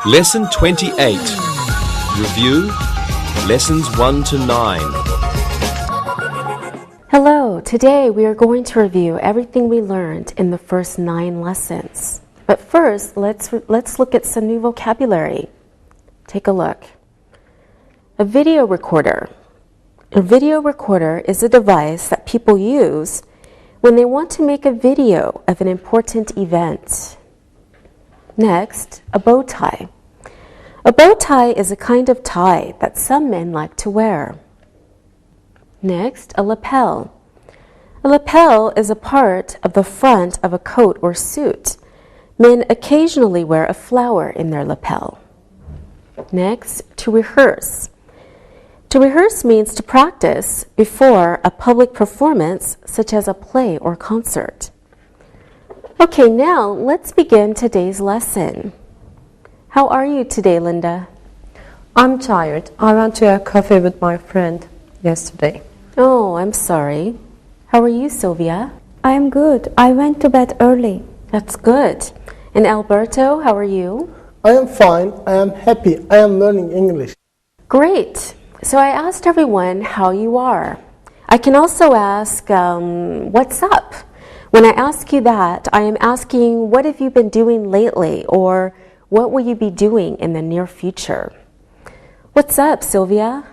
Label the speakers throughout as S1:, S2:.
S1: Lesson 28. Review Lessons 1 to 9.
S2: Hello, today we are going to review everything we learned in the first 9 lessons. But first, let's look at some new vocabulary. Take a look. A video recorder. A video recorder is a device that people use when they want to make a video of an important event. Next, a bow tie. A bow tie is a kind of tie that some men like to wear. Next, a lapel. A lapel is a part of the front of a coat or suit. Men occasionally wear a flower in their lapel. Next, to rehearse. To rehearse means to practice before a public performance, such as a play or concert. Okay, now let's begin today's lesson. How are you today, Linda?
S3: I'm tired. I went to a cafe with my friend yesterday.
S2: Oh, I'm sorry. How are you, Sylvia?
S4: I am good. I went to bed early.
S2: That's good. And Alberto, how are you?
S5: I am fine. I am happy. I am learning English.
S2: Great. So I asked everyone how you are. I can also ask, what's up? When I ask you that, I am asking, what have you been doing lately? Or what will you be doing in the near future? What's up, Sylvia?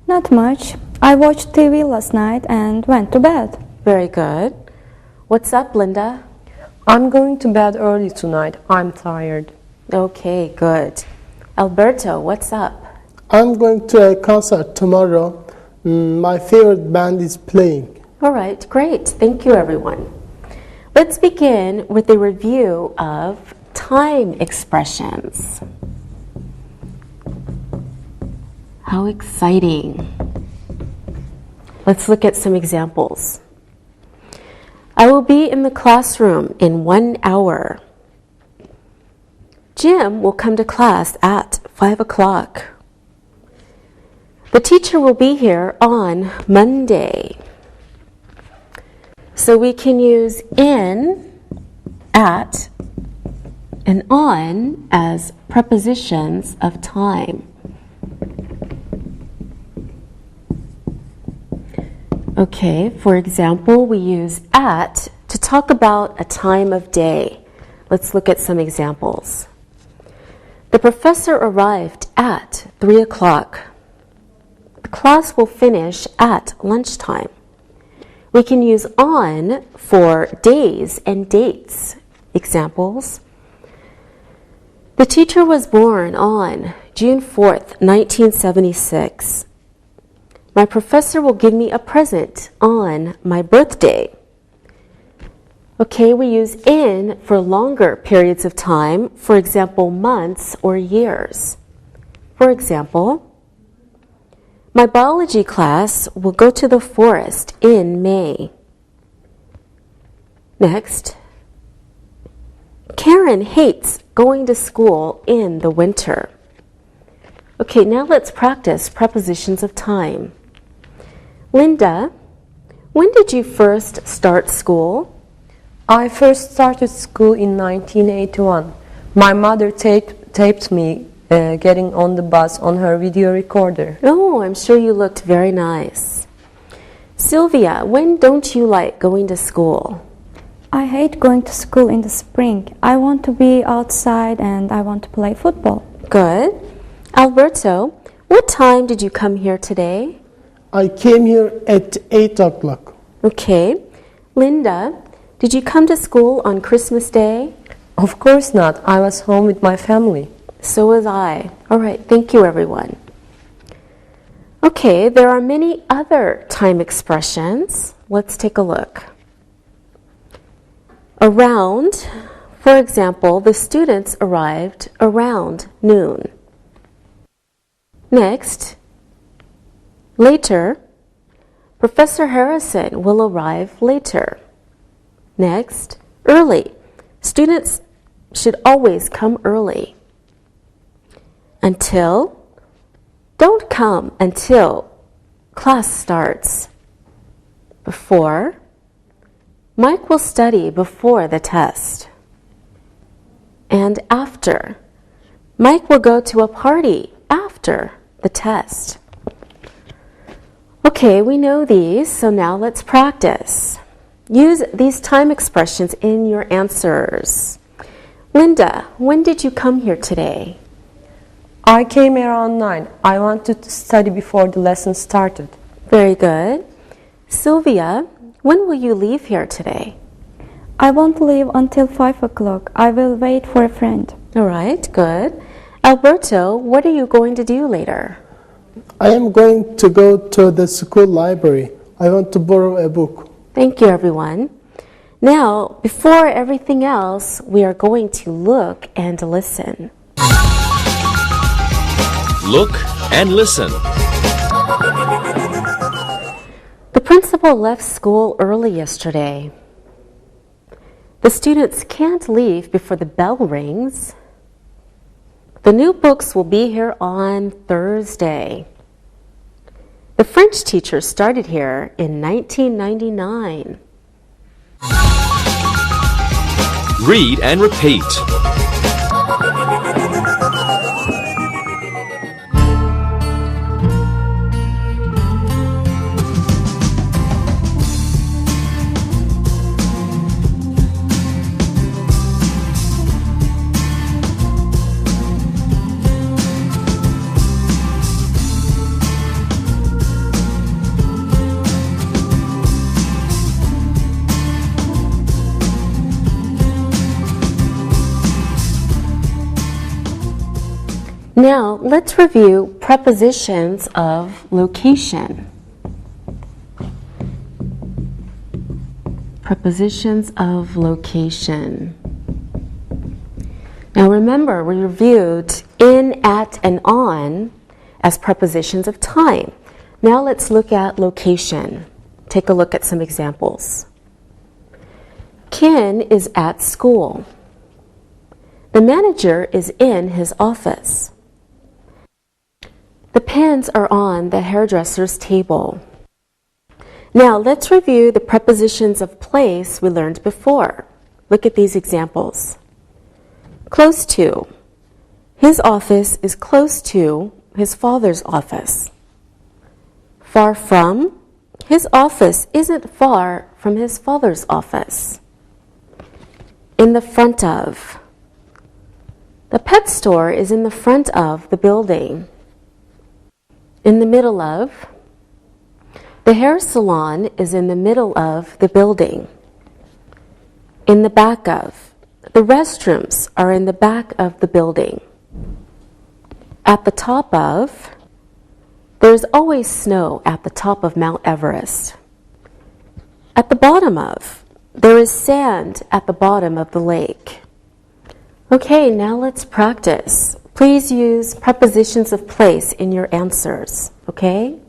S4: Not much. I watched TV last night and went to bed.
S2: Very good. What's up, Linda?
S3: I'm going to bed early tonight. I'm tired.
S2: Okay, good. Alberto, what's up?
S5: I'm going to a concert tomorrow. My favorite band is playing.
S2: All right, great. Thank you, everyone. Let's begin with a review of time expressions. How exciting. Let's look at some examples. I will be in the classroom in 1 hour. Jim will come to class at 5 o'clock. The teacher will be here on Monday. So we can use in, at, and on as prepositions of time. Okay, for example, we use at to talk about a time of day. Let's look at some examples. The professor arrived at 3 o'clock. The class will finish at lunchtime. We can use on for days and dates. Examples. The teacher was born on June 4th, 1976. My professor will give me a present on my birthday. Okay, we use in for longer periods of time, for example, months or years. For example, my biology class will go to the forest in May. Next, Karen hates going to school in the winter. Okay, now let's practice prepositions of time. Linda, when did you first start school?
S3: I first started school in 1981. My mother taped me getting on the bus on her video recorder.
S2: Oh, I'm sure you looked very nice. Sylvia, when don't you like going to school?
S4: I hate going to school in the spring. I want to be outside and I want to play football.
S2: Good. Alberto, what time did you come here today?
S5: I came here at 8 o'clock.
S2: Okay. Linda, did you come to school on Christmas Day?
S3: Of course not. I was home with my family.
S2: So was I. All right, thank you, everyone. Okay, there are many other time expressions. Let's take a look. Around, for example, the students arrived around noon. Next, later, Professor Harrison will arrive later. Next, early. Students should always come early. Until, don't come until class starts. Before, Mike will study before the test. And after, Mike will go to a party after the test. Okay, we know these, so now let's practice. Use these time expressions in your answers. Linda, when did you come here today?
S3: I came around 9. I wanted to study before the lesson started.
S2: Very good. Sylvia, when will you leave here today?
S4: I won't leave until 5 o'clock. I will wait for a friend.
S2: All right, good. Alberto, what are you going to do later?
S5: I am going to go to the school library. I want to borrow a book.
S2: Thank you, everyone. Now, before everything else, we are going to look and listen.
S1: Look and listen.
S2: The principal left school early yesterday. The students can't leave before the bell rings. The new books will be here on Thursday. The French teacher started here in 1999.
S1: Read and repeat.
S2: Now, let's review prepositions of location. Prepositions of location. Now remember, we reviewed in, at, and on as prepositions of time. Now let's look at location. Take a look at some examples. Ken is at school. The manager is in his office. The pens are on the hairdresser's table. Now let's review the prepositions of place we learned before. Look at these examples. Close to. His office is close to his father's office. Far from. His office isn't far from his father's office. In the front of. The pet store is in the front of the building. In the middle of. The hair salon is in the middle of the building. In the back of. The restrooms are in the back of the building. At the top of. There's always snow at the top of Mount Everest. At the bottom of. There is sand at the bottom of the lake. Okay, now let's practice. Please use prepositions of place in your answers, okay?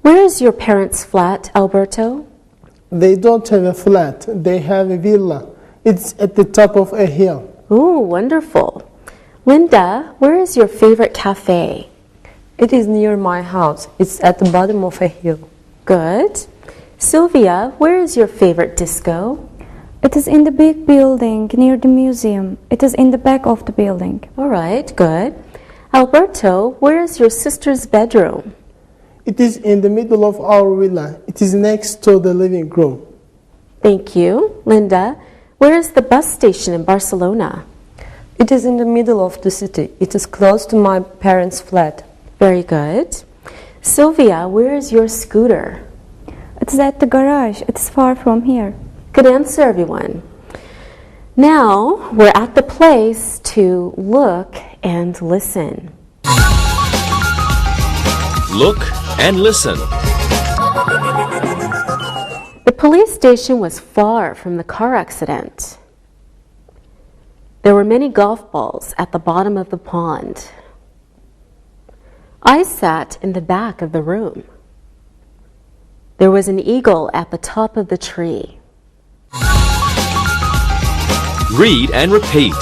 S2: Where is your parents' flat, Alberto?
S5: They don't have a flat. They have a villa. It's at the top of a hill.
S2: Ooh, wonderful. Linda, where is your favorite cafe?
S3: It is near my house. It's at the bottom of a hill.
S2: Good. Sylvia, where is your favorite disco?
S4: It is in the big building near the museum. It is in the back of the building.
S2: All right, good. Alberto, where is your sister's bedroom?
S5: It is in the middle of our villa. It is next to the living room.
S2: Thank you. Linda, where is the bus station in Barcelona?
S3: It is in the middle of the city. It is close to my parents' flat.
S2: Very good. Sylvia, where is your scooter?
S4: It is at the garage. It is far from here.
S2: Good answer, everyone. Now, we're at the place to look and listen.
S1: Look and listen.
S2: The police station was far from the car accident. There were many golf balls at the bottom of the pond. I sat in the back of the room. There was an eagle at the top of the tree.
S1: Read and repeat.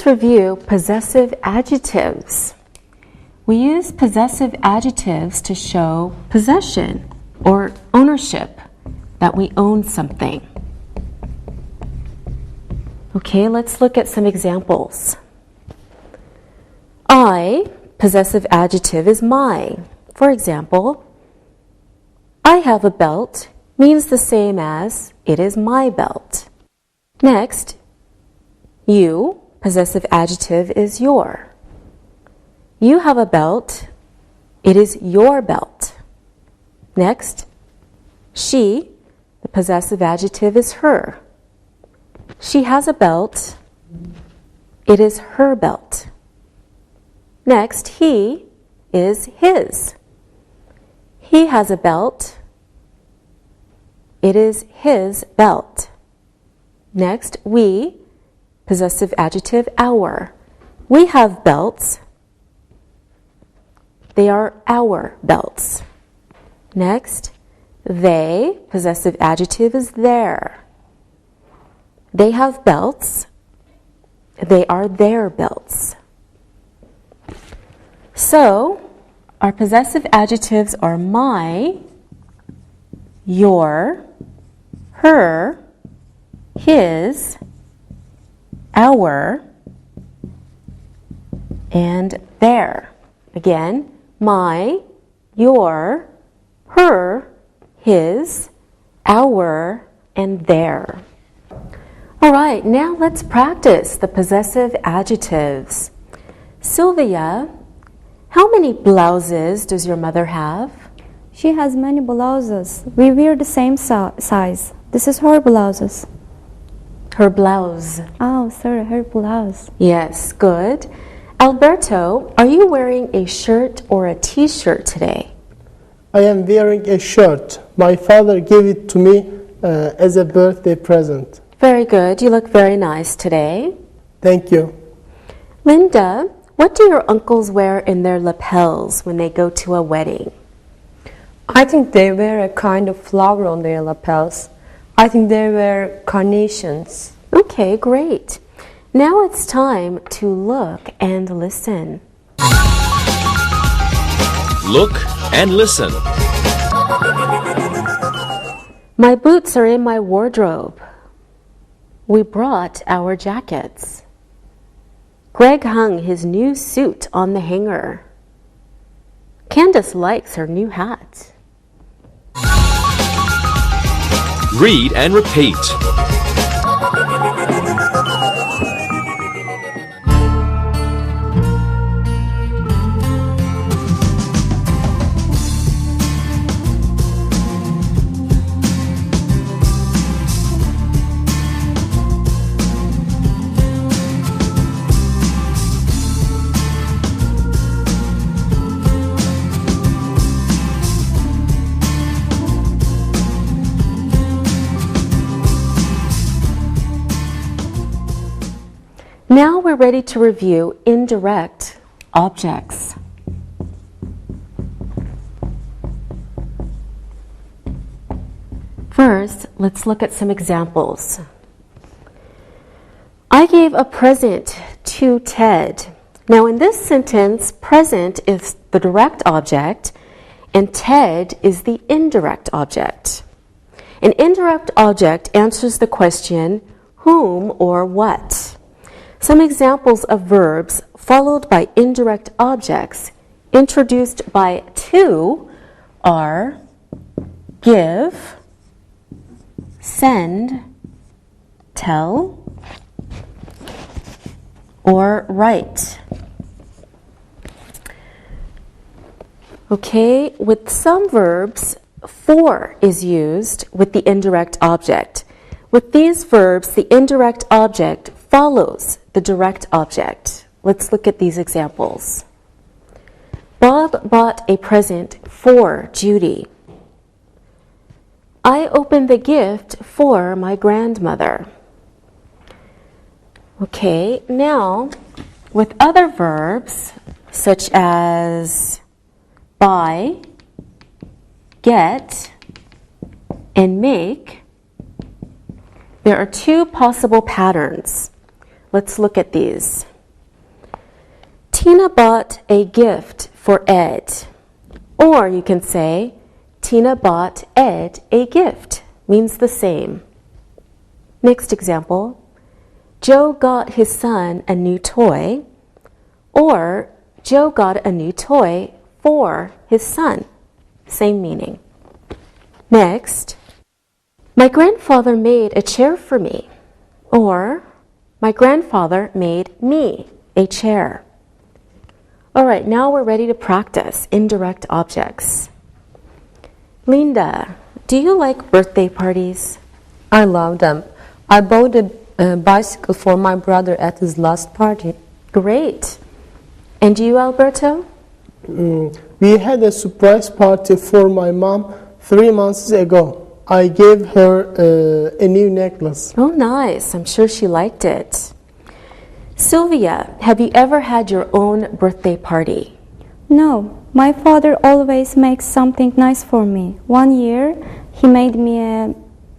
S2: let's review possessive adjectives. We use possessive adjectives to show possession or ownership, that we own something. Okay, let's look at some examples. I, possessive adjective, is my. For example, I have a belt means the same as it is my belt. Next, you, possessive adjective, is your. You have a belt, it is your belt. Next, she, the possessive adjective, is her. She has a belt, it is her belt. Next, he is his. He has a belt, it is his belt. Next, we, possessive adjective, our. We have belts, they are our belts. Next, they, possessive adjective, is their. They have belts, they are their belts. So, our possessive adjectives are my, your, her, his, our, and their. Again, my, your, her, his, our, and their. All right, now let's practice the possessive adjectives. Sylvia, how many blouses does your mother have?
S4: She has many blouses. We wear the same size. This is her blouses.
S2: Her blouse.
S4: Oh, sorry, her blouse.
S2: Yes, good. Alberto, are you wearing a shirt or a t-shirt today?
S5: I am wearing a shirt. My father gave it to me as a birthday present.
S2: Very good. You look very nice today.
S5: Thank you.
S2: Linda, what do your uncles wear in their lapels when they go to a wedding?
S3: I think they wear a kind of flower on their lapels. I think they wear carnations.
S2: Okay, great. Now it's time to look and listen.
S1: Look and listen.
S2: My boots are in my wardrobe. We brought our jackets. Greg hung his new suit on the hanger. Candace likes her new hat.
S1: Read and repeat.
S2: Now we're ready to review indirect objects. First, let's look at some examples. I gave a present to Ted. Now in this sentence, present is the direct object and Ted is the indirect object. An indirect object answers the question, whom or what? Some examples of verbs followed by indirect objects introduced by to are give, send, tell, or write. Okay, with some verbs, for is used with the indirect object. With these verbs, the indirect object follows the direct object. Let's look at these examples. Bob bought a present for Judy. I opened the gift for my grandmother. Okay, now with other verbs such as buy, get, and make, there are two possible patterns. Let's look at these. Tina bought a gift for Ed. Or you can say, Tina bought Ed a gift. Means the same. Next example. Joe got his son a new toy. Or Joe got a new toy for his son. Same meaning. Next. My grandfather made a chair for me. Or my grandfather made me a chair. All right, now we're ready to practice indirect objects. Linda, do you like birthday parties?
S3: I love them. I bought a bicycle for my brother at his last party.
S2: Great. And you, Alberto?
S5: We had a surprise party for my mom 3 months ago. I gave her a new necklace.
S2: Oh, nice. I'm sure she liked it. Sylvia, have you ever had your own birthday party?
S4: No, my father always makes something nice for me. One year, he made me a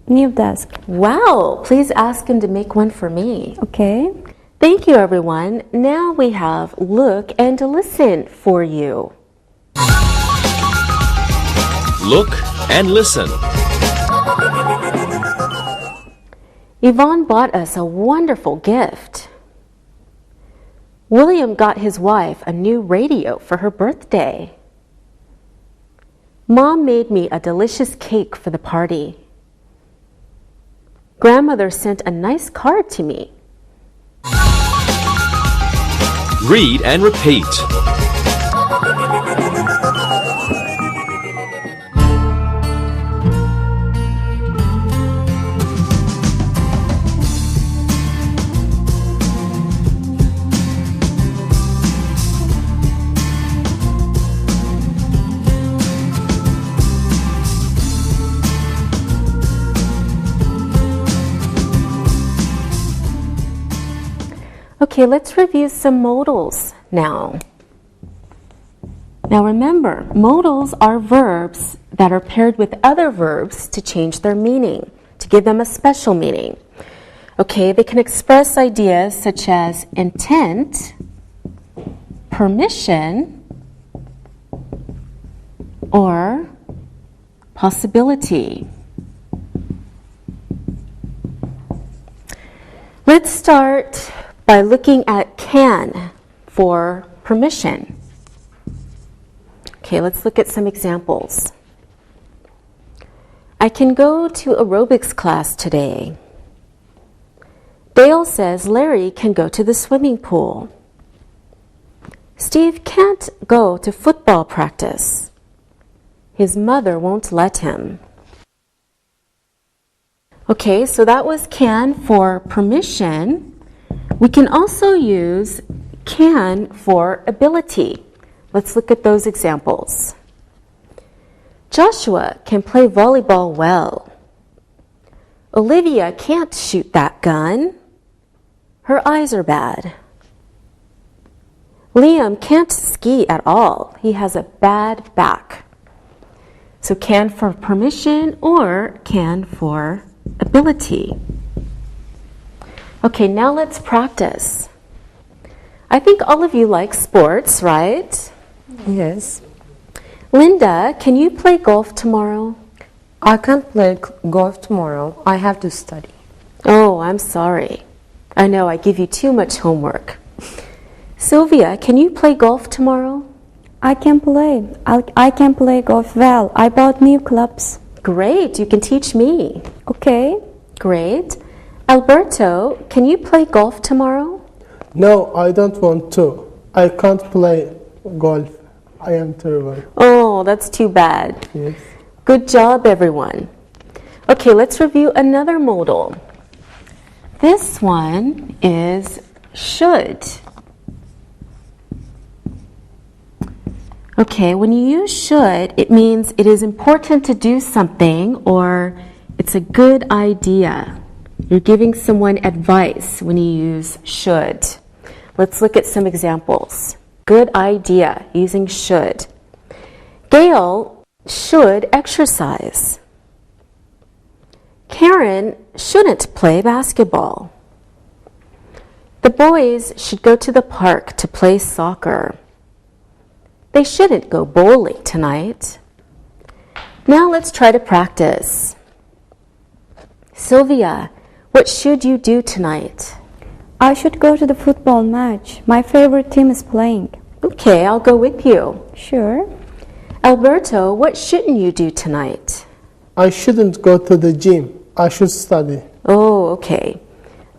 S4: new desk.
S2: Wow, please ask him to make one for me.
S4: Okay.
S2: Thank you, everyone. Now we have look and listen for you.
S1: Look and listen.
S2: Yvonne bought us a wonderful gift. William got his wife a new radio for her birthday. Mom made me a delicious cake for the party. Grandmother sent a nice card to me.
S1: Read and repeat.
S2: Okay, let's review some modals now. Now remember, modals are verbs that are paired with other verbs to change their meaning, to give them a special meaning. Okay, they can express ideas such as intent, permission, or possibility. Let's start by looking at can for permission. Okay, let's look at some examples. I can go to aerobics class today. Dale says Larry can go to the swimming pool. Steve can't go to football practice. His mother won't let him. Okay, so that was can for permission. We can also use can for ability. Let's look at those examples. Joshua can play volleyball well. Olivia can't shoot that gun. Her eyes are bad. Liam can't ski at all. He has a bad back. So can for permission or can for ability. Okay, now let's practice. I think all of you like sports, right?
S3: Yes.
S2: Linda, can you play golf tomorrow?
S3: I can't play golf tomorrow. I have to study.
S2: Oh, I'm sorry. I know I give you too much homework. Sylvia, can you play golf tomorrow?
S4: I can play. I can play golf well. I bought new clubs.
S2: Great, you can teach me.
S4: Okay.
S2: Great. Alberto, can you play golf tomorrow?
S5: No, I don't want to. I can't play golf. I am terrible.
S2: Oh, that's too bad.
S5: Yes.
S2: Good job, everyone. Okay, let's review another modal. This one is should. Okay, when you use should, it means it is important to do something or it's a good idea. You're giving someone advice when you use should. Let's look at some examples. Good idea, using should. Gail should exercise. Karen shouldn't play basketball. The boys should go to the park to play soccer. They shouldn't go bowling tonight. Now let's try to practice. Sylvia, what should you do tonight?
S4: I should go to the football match. My favorite team is playing.
S2: Okay, I'll go with you.
S4: Sure.
S2: Alberto, what shouldn't you do tonight?
S5: I shouldn't go to the gym. I should study.
S2: Oh, okay.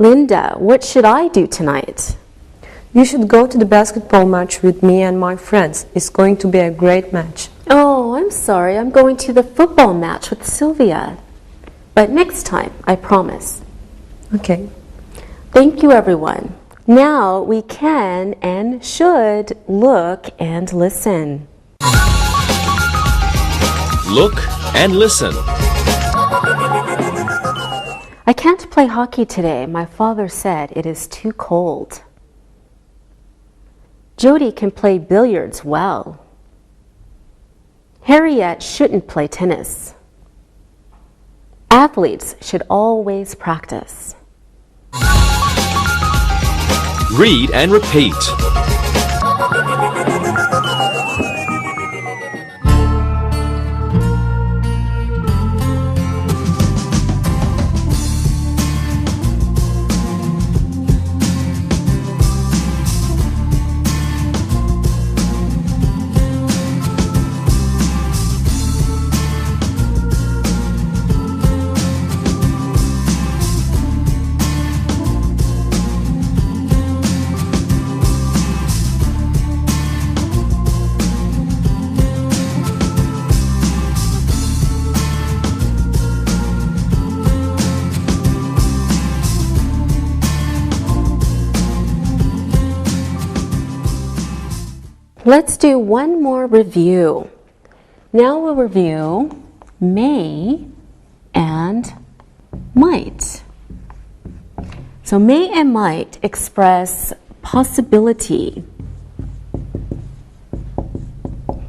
S2: Linda, what should I do tonight?
S3: You should go to the basketball match with me and my friends. It's going to be a great match.
S2: Oh, I'm sorry. I'm going to the football match with Sylvia. But next time, I promise.
S3: Okay.
S2: Thank you, everyone. Now we can and should look and listen.
S1: Look and listen.
S2: I can't play hockey today. My father said it is too cold. Jody can play billiards well. Harriet shouldn't play tennis. Athletes should always practice.
S1: Read and repeat.
S2: Let's do one more review. Now we'll review may and might. So may and might express possibility.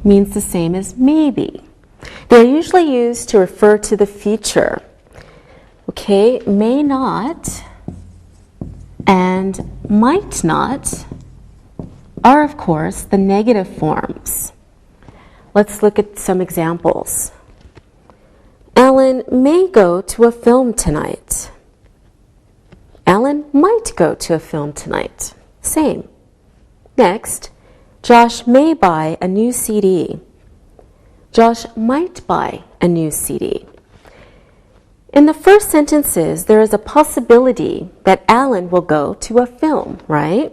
S2: Means the same as maybe. They're usually used to refer to the future. Okay, may not and might not are, of course, the negative forms. Let's look at some examples. Alan may go to a film tonight. Alan might go to a film tonight. Same. Next, Josh may buy a new CD. Josh might buy a new CD. In the first sentences, there is a possibility that Alan will go to a film, right?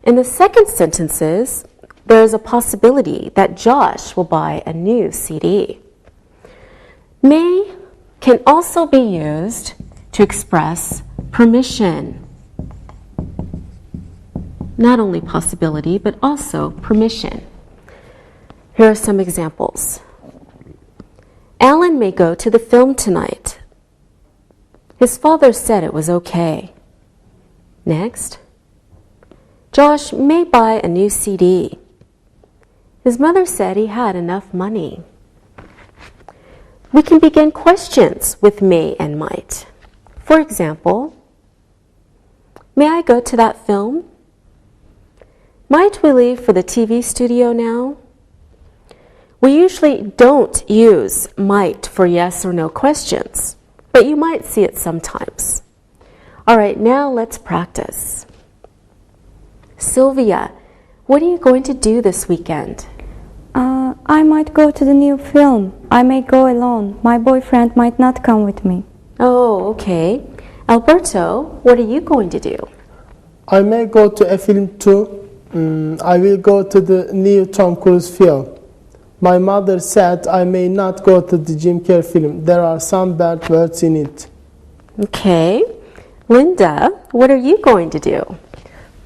S2: In the second sentences, there is a possibility that Josh will buy a new CD. May can also be used to express permission. Not only possibility, but also permission. Here are some examples. Alan may go to the film tonight. His father said it was okay. Next. Josh may buy a new CD. His mother said he had enough money. We can begin questions with may and might. For example, may I go to that film? Might we leave for the TV studio now? We usually don't use might for yes or no questions, but you might see it sometimes. All right, now let's practice. Sylvia, what are you going to do this weekend?
S4: I might go to the new film. I may go alone. My boyfriend might not come with me.
S2: Oh, okay. Alberto, what are you going to do?
S5: I may go to a film too. I will go to the new Tom Cruise film. My mother said I may not go to the Jim Carrey film. There are some bad words in it.
S2: Okay. Linda, what are you going to do?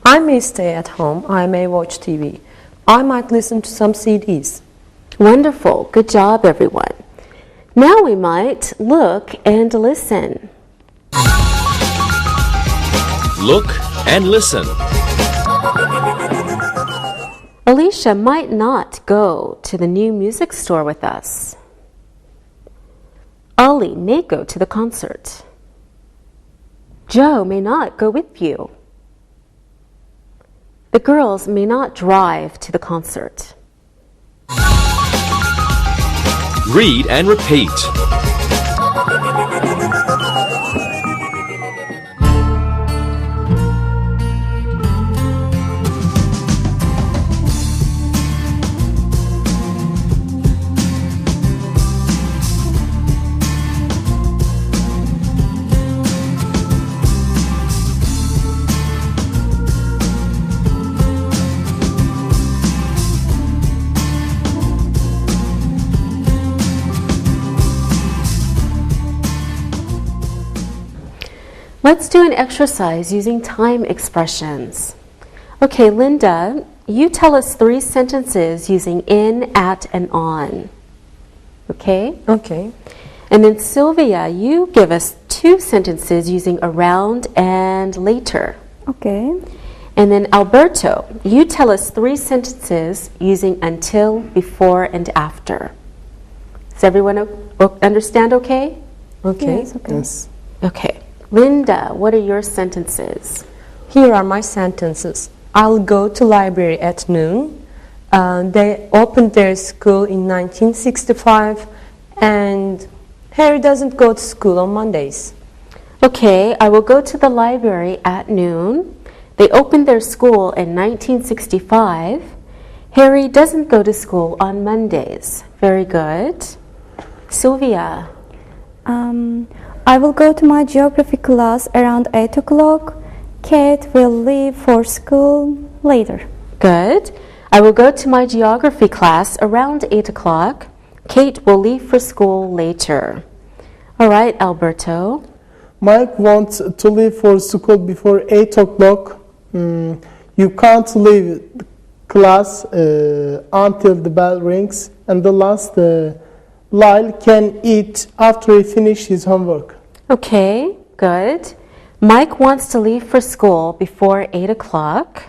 S3: I may stay at home. I may watch TV. I might listen to some CDs.
S2: Wonderful. Good job, everyone. Now we might look and listen.
S1: Look and listen.
S2: Alicia might not go to the new music store with us. Ollie may go to the concert. Joe may not go with you. The girls may not drive to the concert.
S1: Read and repeat.
S2: Let's do an exercise using time expressions. Okay, Linda, you tell us 3 sentences using in, at, and on. Okay?
S3: Okay.
S2: And then Sylvia, you give us 2 sentences using around and later.
S4: Okay.
S2: And then Alberto, you tell us 3 sentences using until, before, and after. Does everyone understand okay?
S3: Okay.
S4: Yes, okay.
S5: Yes.
S2: Okay. Linda, what are your sentences?
S3: Here are my sentences. I'll go to library at noon. They opened their school in 1965, and Harry doesn't go to school on Mondays.
S2: Okay, I will go to the library at noon. They opened their school in 1965. Harry doesn't go to school on Mondays. Very good. Sylvia.
S4: I will go to my geography class around 8 o'clock. Kate will leave for school later.
S2: Good. I will go to my geography class around 8 o'clock. Kate will leave for school later. All right, Alberto.
S5: Mike wants to leave for school before 8 o'clock. You can't leave class until the bell rings. And the last, Lyle can eat after he finishes his homework.
S2: Okay, good. Mike wants to leave for school before 8 o'clock.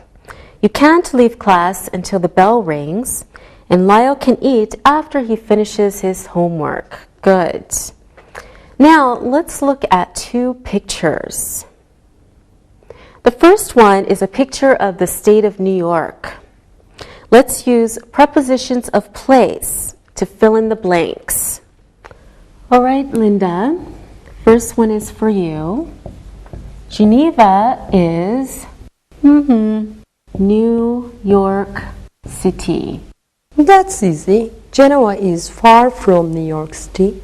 S2: You can't leave class until the bell rings. And Lyle can eat after he finishes his homework. Good. Now, let's look at 2 pictures. The first one is a picture of the state of New York. Let's use prepositions of place to fill in the blanks. All right, Linda, first one is for you. Geneva is New York City.
S3: That's easy. Genoa is far from New York City.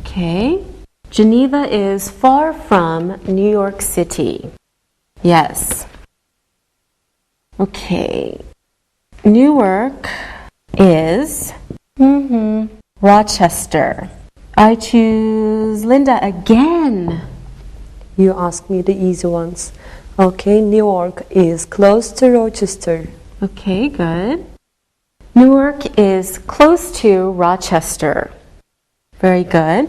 S2: Okay. Geneva is far from New York City. Yes. Okay. Newark is Rochester. I choose Linda again.
S3: You ask me the easy ones. Okay, Newark is close to Rochester.
S2: Okay, good. Newark is close to Rochester. Very good.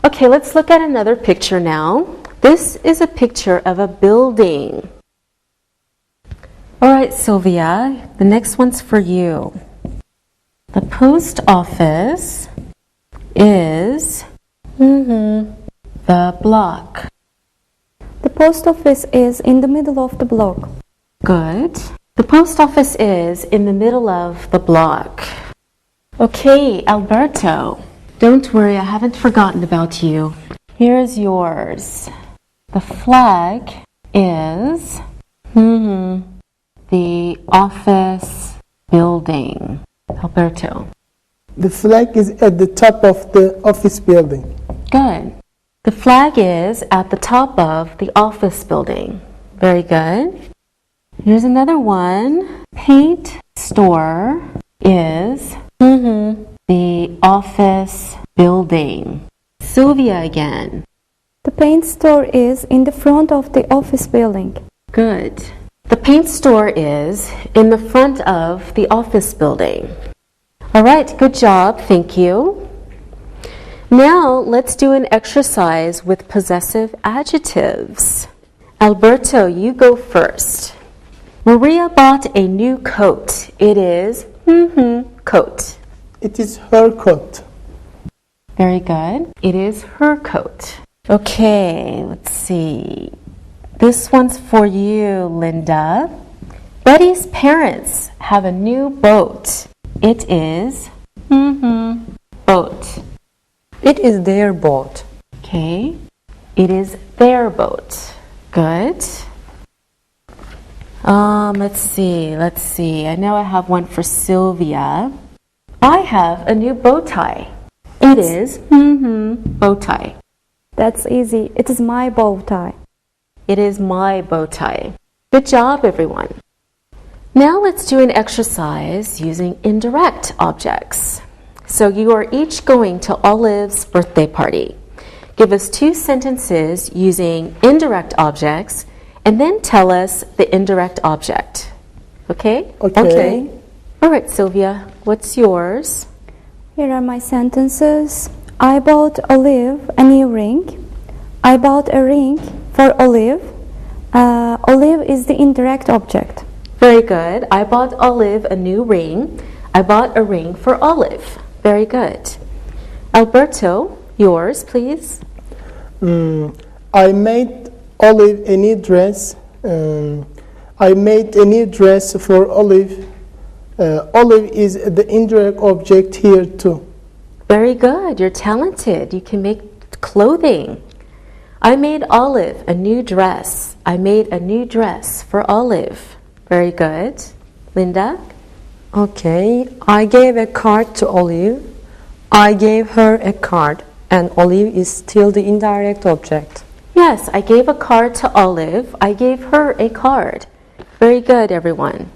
S2: Okay, let's look at another picture now. This is a picture of a building. All right, Sylvia, the next one's for you. The post office is the block.
S4: The post office is in the middle of the block.
S2: Good. The post office is in the middle of the block. Okay, Alberto. Don't worry, I haven't forgotten about you. Here's yours. The flag is the office building. Alberto.
S5: The flag is at the top of the office building.
S2: Good. The flag is at the top of the office building. Very good. Here's another one. Paint store is the office building. Sylvia again.
S4: The paint store is in the front of the office building.
S2: Good. The paint store is in the front of the office building. All right, good job. Thank you. Now let's do an exercise with possessive adjectives. Alberto, you go first. Maria bought a new coat. It is coat.
S5: It is her coat.
S2: Very good. It is her coat. Okay, let's see. This one's for you, Linda. Betty's parents have a new boat. It is boat.
S3: It is their boat.
S2: Okay. It is their boat. Good. Let's see. I know I have one for Sylvia. I have a new bow tie. It is bow tie.
S4: That's easy. It is my bow tie.
S2: It is my bow tie. Good job, everyone. Now let's do an exercise using indirect objects. So you are each going to Olive's birthday party. Give us 2 sentences using indirect objects and then tell us the indirect object. Okay?
S5: Okay.
S2: All right, Sylvia, what's yours?
S4: Here are my sentences. I bought Olive a new ring. I bought a ring for Olive. Olive is the indirect object.
S2: Very good. I bought Olive a new ring. I bought a ring for Olive. Very good. Alberto, yours, please.
S5: I made Olive a new dress. I made a new dress for Olive. Olive is the indirect object here too.
S2: Very good. You're talented. You can make clothing. I made Olive a new dress. I made a new dress for Olive. Very good. Linda?
S3: Okay, I gave a card to Olive. I gave her a card, and Olive is still the indirect object.
S2: Yes, I gave a card to Olive. I gave her a card. Very good, everyone.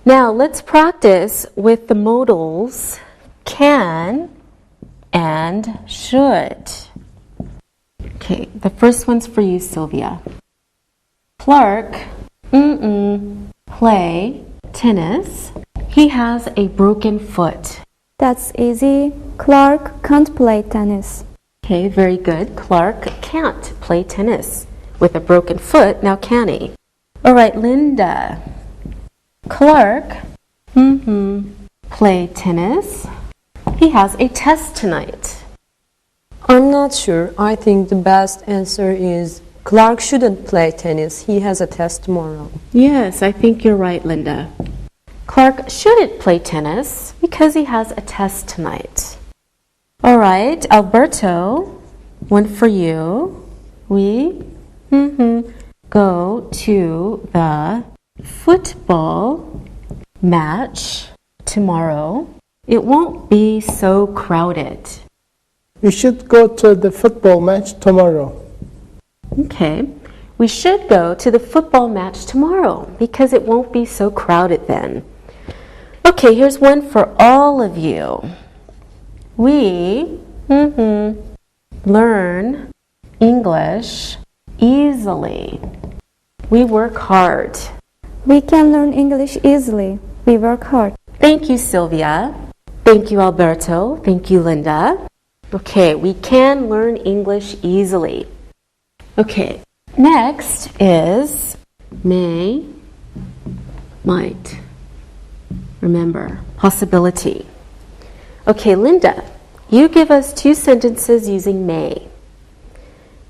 S2: Now let's practice with the modals can and should. Okay, the first one's for you, Sylvia. Clark, play tennis. He has a broken foot.
S4: That's easy. Clark can't play tennis.
S2: Okay, very good. Clark can't play tennis with a broken foot, now can he? All right, Linda. Clark, play tennis. He has a test tonight.
S3: I'm not sure. I think the best answer is Clark shouldn't play tennis. He has a test tomorrow.
S2: Yes, I think you're right, Linda. Clark shouldn't play tennis because he has a test tonight. All right, Alberto, one for you. We go to the football match tomorrow. It won't be so crowded.
S5: We should go to the football match tomorrow.
S2: Okay, we should go to the football match tomorrow because it won't be so crowded then. Okay, here's one for all of you. We learn English easily. We work hard.
S4: We can learn English easily. We work hard.
S2: Thank you, Sylvia. Thank you, Alberto. Thank you, Linda. Okay, we can learn English easily. Okay, next is may, might. Remember, possibility. Okay, Linda, you give us 2 sentences using may.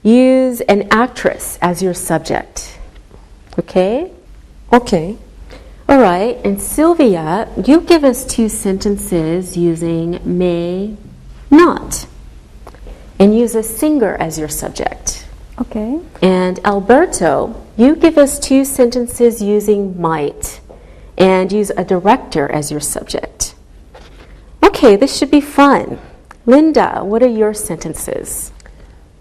S2: Use an actress as your subject. Okay?
S3: Okay.
S2: All right, and Sylvia, you give us 2 sentences using may not. And use a singer as your subject.
S4: Okay.
S2: And Alberto, you give us 2 sentences using might. And use a director as your subject. Okay, this should be fun. Linda, what are your sentences?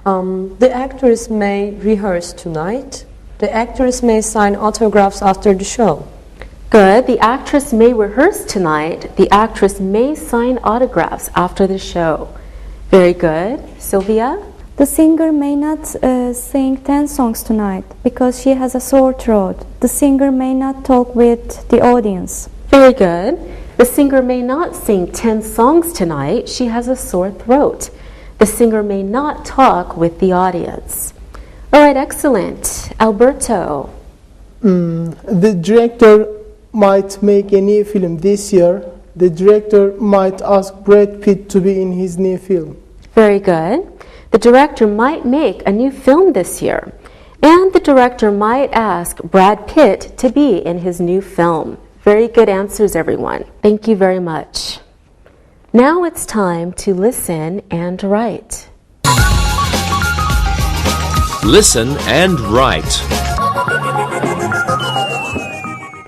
S3: The actress may rehearse tonight. The actress may sign autographs after the show.
S2: Good. The actress may rehearse tonight. The actress may sign autographs after the show. Very good. Sylvia?
S4: The singer may not sing 10 songs tonight because she has a sore throat. The singer may not talk with the audience.
S2: Very good. The singer may not sing 10 songs tonight. She has a sore throat. The singer may not talk with the audience. All right, excellent. Alberto.
S5: The director might make a new film this year. The director might ask Brad Pitt to be in his new film.
S2: Very good. The director might make a new film this year. And the director might ask Brad Pitt to be in his new film. Very good answers, everyone. Thank you very much. Now it's time to listen and write.
S1: Listen and write.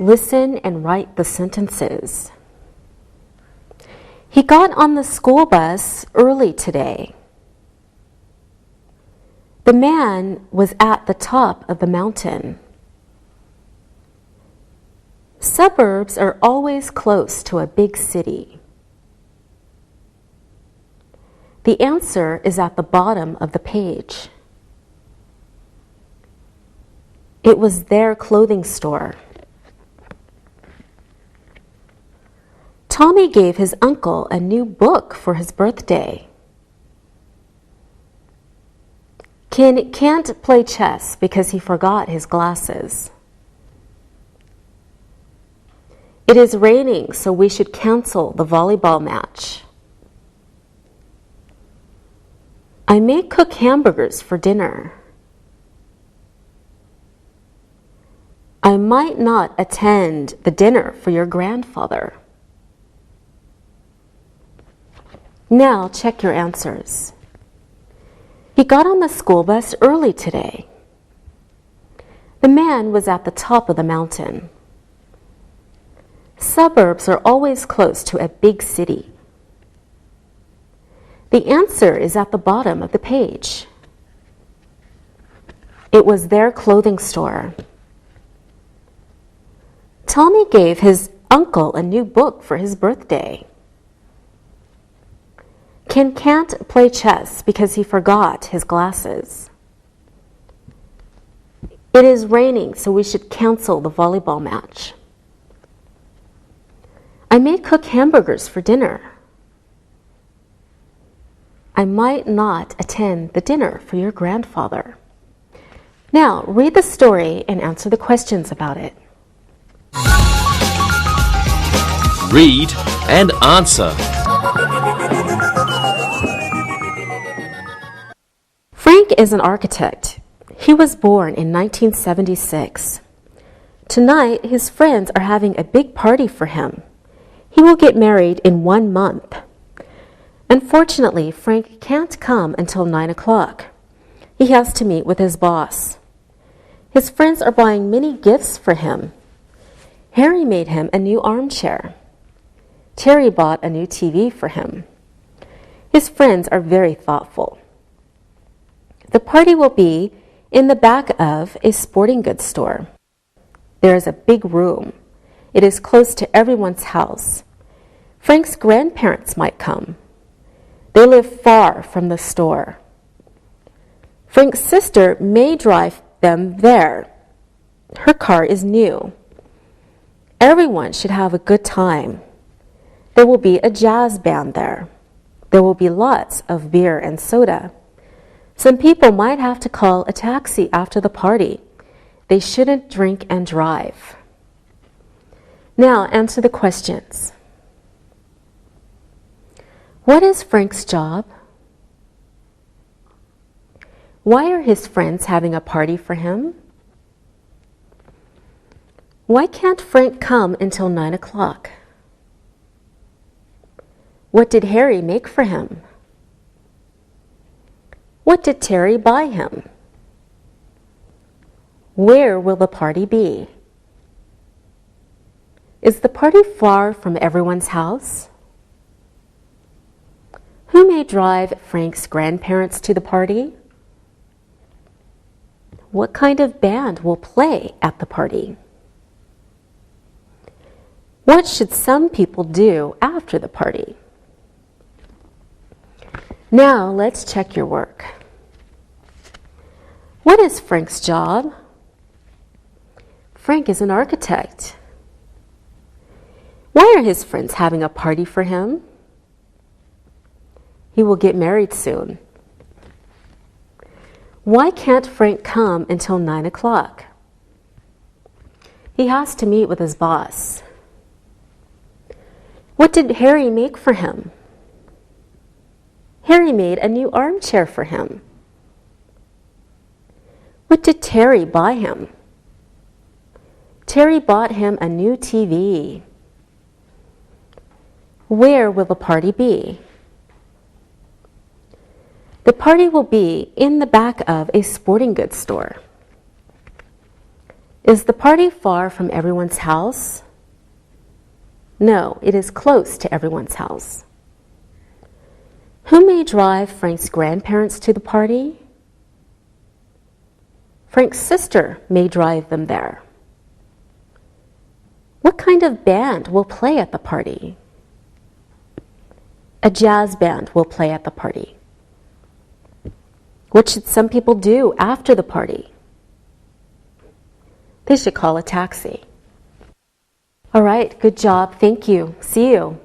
S2: Listen and write the sentences. He got on the school bus early today. The man was at the top of the mountain. Suburbs are always close to a big city. The answer is at the bottom of the page. It was their clothing store. Tommy gave his uncle a new book for his birthday. Ken can't play chess because he forgot his glasses. It is raining, so we should cancel the volleyball match. I may cook hamburgers for dinner. I might not attend the dinner for your grandfather. Now check your answers. He got on the school bus early today. The man was at the top of the mountain. Suburbs are always close to a big city. The answer is at the bottom of the page. It was their clothing store. Tommy gave his uncle a new book for his birthday. Ken can't play chess because he forgot his glasses. It is raining, so we should cancel the volleyball match. I may cook hamburgers for dinner. I might not attend the dinner for your grandfather. Now, read the story and answer the questions about it.
S1: Read and answer.
S2: Frank is an architect. He was born in 1976. Tonight, his friends are having a big party for him. He will get married in 1 month. Unfortunately, Frank can't come until 9 o'clock. He has to meet with his boss. His friends are buying many gifts for him. Harry made him a new armchair. Terry bought a new TV for him. His friends are very thoughtful. The party will be in the back of a sporting goods store. There is a big room. It is close to everyone's house. Frank's grandparents might come. They live far from the store. Frank's sister may drive them there. Her car is new. Everyone should have a good time. There will be a jazz band there. There will be lots of beer and soda. Some people might have to call a taxi after the party. They shouldn't drink and drive. Now answer the questions. What is Frank's job? Why are his friends having a party for him? Why can't Frank come until 9 o'clock? What did Harry make for him? What did Terry buy him? Where will the party be? Is the party far from everyone's house? Who may drive Frank's grandparents to the party? What kind of band will play at the party? What should some people do after the party? Now let's check your work. What is Frank's job? Frank is an architect. Why are his friends having a party for him? He will get married soon. Why can't Frank come until 9 o'clock? He has to meet with his boss. What did Harry make for him? Harry made a new armchair for him. What did Terry buy him? Terry bought him a new TV. Where will the party be? The party will be in the back of a sporting goods store. Is the party far from everyone's house? No, it is close to everyone's house. Who may drive Frank's grandparents to the party? Frank's sister may drive them there. What kind of band will play at the party? A jazz band will play at the party. What should some people do after the party? They should call a taxi. All right, good job. Thank you. See you.